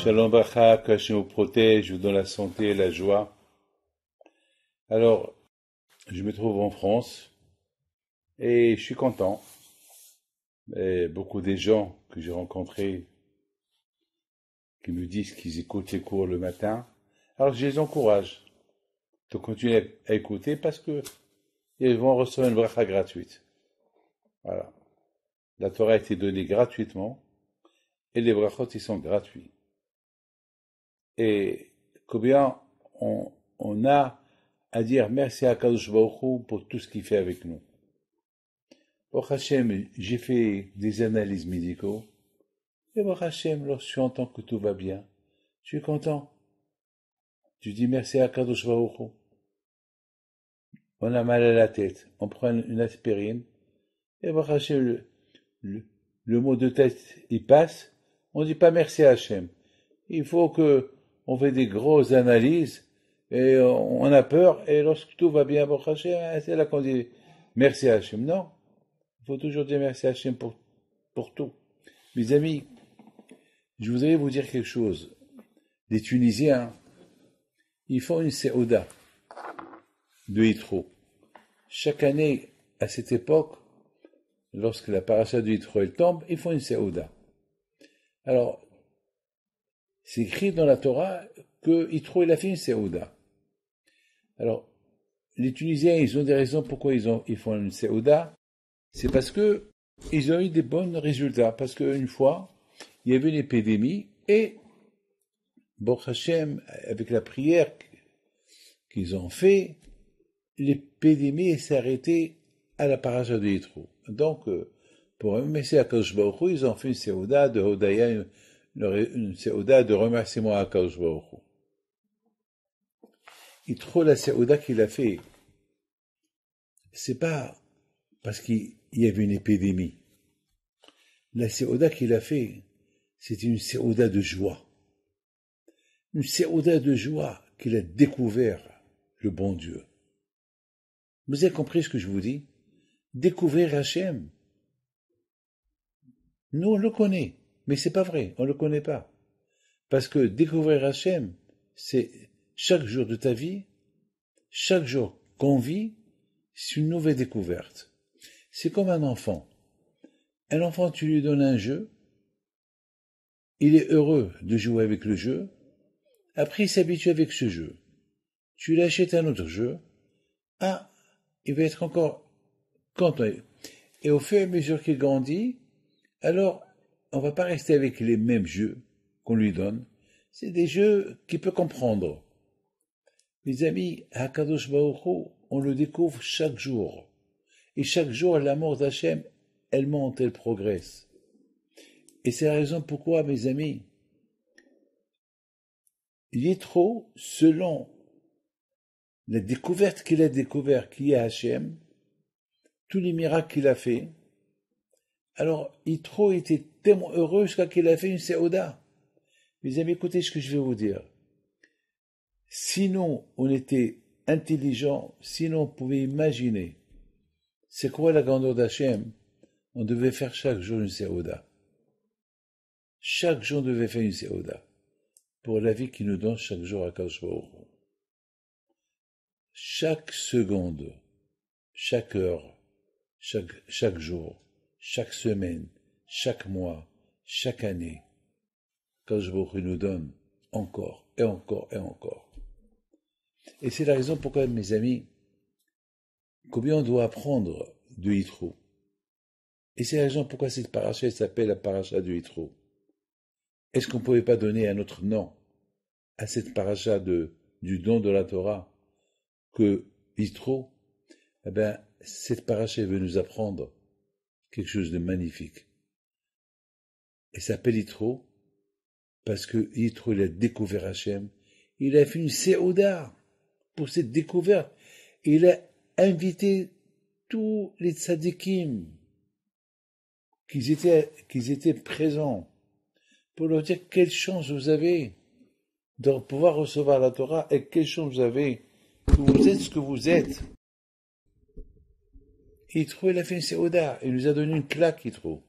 Shalom Bracha, que Hachem vous protège, vous donne la santé et la joie. Alors, je me trouve en France et je suis content. Et beaucoup des gens que j'ai rencontrés qui me disent qu'ils écoutent les cours le matin, alors je les encourage de continuer à écouter parce que ils vont recevoir une bracha gratuite. Voilà. La Torah a été donnée gratuitement et les brachot ils sont gratuits. Et combien on a à dire merci à Kadosh Baruch Hu pour tout ce qu'il fait avec nous. Baruch Hashem, j'ai fait des analyses médicaux, et Baruch Hashem, lorsque j'entends que tout va bien, je suis content. Je dis merci à Kadosh Baruch Hu. On a mal à la tête, on prend une aspirine, et Baruch Hashem, le mot de tête, il passe, on dit pas merci à Hashem. Il faut que on fait des grosses analyses, et on a peur, et lorsque tout va bien, Baruch Hashem, c'est là qu'on dit merci à Hashem. Non, il faut toujours dire merci à Hashem pour tout. Mes amis, je voudrais vous dire quelque chose. Les Tunisiens, ils font une séouda de Yitro. Chaque année, à cette époque, lorsque la paracha de Yitro elle tombe, ils font une séouda. Alors, c'est écrit dans la Torah que Yitro il a fait une séouda. Alors, les Tunisiens, ils ont des raisons pourquoi ils font une séouda. C'est parce que ils ont eu des bons résultats. Parce qu'une fois, il y avait une épidémie et Baruch Hashem, avec la prière qu'ils ont fait, l'épidémie s'est arrêtée à la paracha de Yitro. Donc, pour remercier Akadosh Baruch Hu, ils ont fait une séouda de Hodaya, une séouda de remerciement à Akadosh Baruch Hu. Yitro, la séouda qu'il a fait, c'est pas parce qu'il y avait une épidémie. La séouda qu'il a fait, c'est une séouda de joie. Une séouda de joie qu'il a découvert le bon Dieu. Vous avez compris ce que je vous dis? Découvrir Hachem. Nous, on le connaît, mais c'est pas vrai, on le connaît pas. Parce que découvrir Hachem, c'est chaque jour de ta vie, chaque jour qu'on vit, c'est une nouvelle découverte. C'est comme un enfant. Un enfant, tu lui donnes un jeu, il est heureux de jouer avec le jeu, après il s'habitue avec ce jeu. Tu lui achètes un autre jeu, il va être encore content. Et au fur et à mesure qu'il grandit, alors on va pas rester avec les mêmes jeux qu'on lui donne. C'est des jeux qu'il peut comprendre. Mes amis, Hakadosh Baruch Hu, on le découvre chaque jour. Et chaque jour, l'amour d'Hachem, elle monte, elle progresse. Et c'est la raison pourquoi, mes amis, Yitro, selon la découverte qu'il a découvert, qui est Hachem, tous les miracles qu'il a fait, alors Yitro était tellement heureux jusqu'à qu'il a fait une séouda. Mes amis, écoutez ce que je vais vous dire. Sinon, on était intelligent, sinon on pouvait imaginer c'est quoi la grandeur d'Hachem, on devait faire chaque jour une séouda. Chaque jour, on devait faire une séouda. Pour la vie qu'il nous donne chaque jour à Kadosh Baruch Hu. Chaque seconde, chaque heure, chaque jour, chaque semaine, chaque mois, chaque année, Kadosh Baruch Hu nous donne encore et encore et encore. Et c'est la raison pourquoi, mes amis, combien on doit apprendre de Yitro. Et c'est la raison pourquoi cette paracha s'appelle la paracha de Yitro. Est-ce qu'on ne pouvait pas donner un autre nom à cette paracha du don de la Torah que Yitro? Eh bien, cette paracha veut nous apprendre quelque chose de magnifique. Elle s'appelle Yitro parce que Yitro, il a découvert Hachem. Il a fait une séouda pour cette découverte. Il a invité tous les tzadikim qu'ils étaient présents pour leur dire quelle chance vous avez de pouvoir recevoir la Torah et quelle chance vous avez que vous êtes ce que vous êtes. Yitro, il a fait une séouda, il nous a donné une claque, Yitro.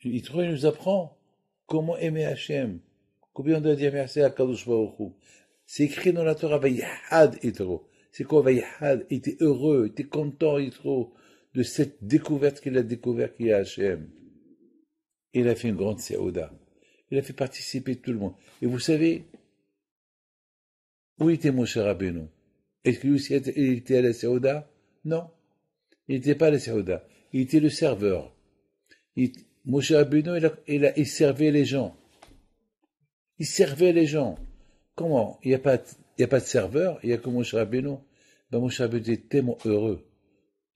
Yitro, il nous apprend comment aimer Hachem, Combien on doit dire merci à Kadosh Baruch Hu? C'est écrit dans la Torah, Vayihad Yitro. C'est quoi Vayihad? Il était heureux, il était content Yitro de cette découverte qu'il a découvert qu'il y a Hachem. Il a fait une grande Seouda. Il a fait participer tout le monde. Et vous savez, où était Moshe Rabbeinu? Est-ce qu'il aussi était à la Seouda? Non. Il n'était pas à la Seouda. Il était le serveur. Moshe Rabbeinu, il servait les gens. Il servait les gens. Comment? Il n'y a pas de serveur, il n'y a que Moshe Rabbeinu. Ben, Moshe Rabbeinu était tellement heureux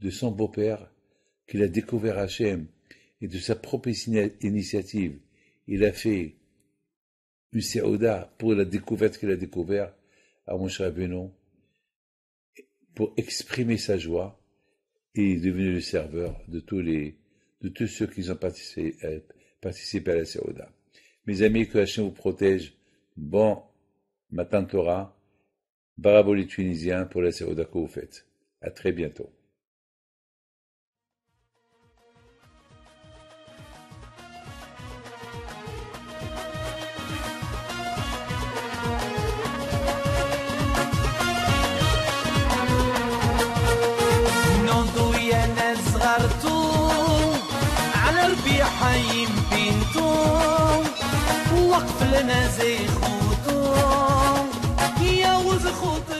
de son beau-père qu'il a découvert Hachem et de sa propre initiative. Il a fait une séouda pour la découverte qu'il a découvert à Moshe Rabbeinu pour exprimer sa joie et il est devenu le serveur de tous ceux qui ont participé à la séouda. Mes amis, que Hachem vous protège. Bon Matan Torah, bravo les Tunisiens pour la séouda que vous faites. À très bientôt. على ربيع حيم بنتو وقف لنا زي خوتو يا وز خوتو